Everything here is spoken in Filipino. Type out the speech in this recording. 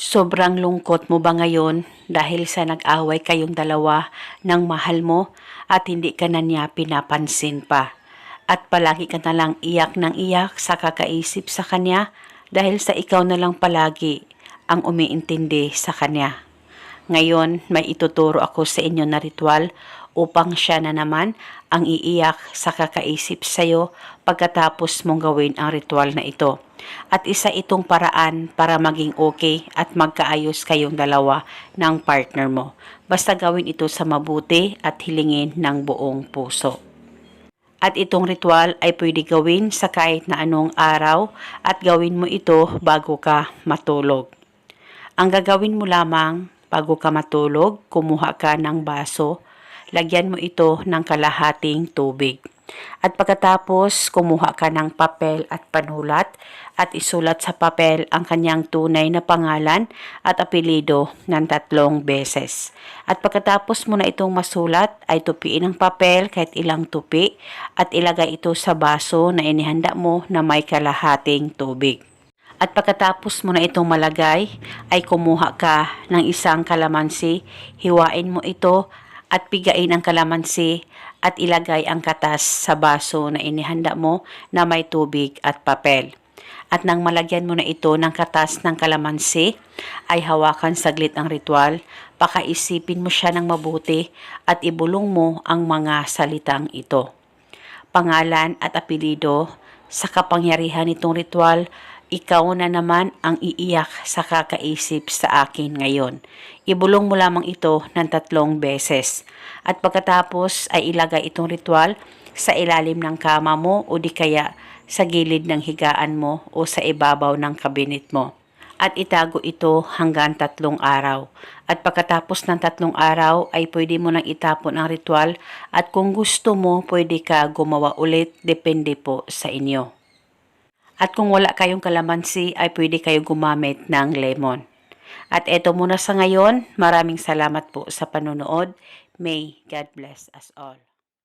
Sobrang lungkot mo ba ngayon dahil sa nag-away kayong dalawa ng mahal mo at hindi ka na niya pinapansin pa? At palagi ka na lang iyak ng iyak sa kakaisip sa kanya dahil sa ikaw na lang palagi ang umiintindi sa kanya. Ngayon, may ituturo ako sa inyo na ritual upang siya na naman ang iiyak sa kakaisip sa iyo pagkatapos mong gawin ang ritual na ito. At isa itong paraan para maging okay at magkaayos kayong dalawa ng partner mo. Basta gawin ito sa mabuti at hilingin ng buong puso. At itong ritual ay pwede gawin sa kahit na anong araw at gawin mo ito bago ka matulog. Ang gagawin mo lamang bago ka matulog, kumuha ka ng baso, lagyan mo ito ng kalahating tubig. At pagkatapos, kumuha ka ng papel at panulat at isulat sa papel ang kanyang tunay na pangalan at apelido ng 3 beses. At pagkatapos mo na itong masulat, ay tupiin ang papel kahit ilang tupi at ilagay ito sa baso na inihanda mo na may kalahating tubig. At pagkatapos mo na itong malagay, ay kumuha ka ng isang kalamansi, hiwain mo ito at pigain ang kalamansi at ilagay ang katas sa baso na inihanda mo na may tubig at papel. At nang malagyan mo na ito ng katas ng kalamansi, ay hawakan saglit ang ritual, pakaisipin mo siya ng mabuti at ibulong mo ang mga salitang ito. Pangalan at apelido, sa kapangyarihan nitong ritual, ikaw na naman ang iiyak sa kakaisip sa akin ngayon. Ibulong mo lamang ito ng 3 beses. At pagkatapos ay ilagay itong ritual sa ilalim ng kama mo o di kaya sa gilid ng higaan mo o sa ibabaw ng kabinet mo. At itago ito hanggang 3 araw. At pagkatapos ng 3 araw ay pwede mo nang itapon ang ritual at kung gusto mo pwede ka gumawa ulit, depende po sa inyo. At kung wala kayong kalamansi ay pwede kayo gumamit ng lemon. At eto muna sa ngayon, maraming salamat po sa panonood. May God bless us all.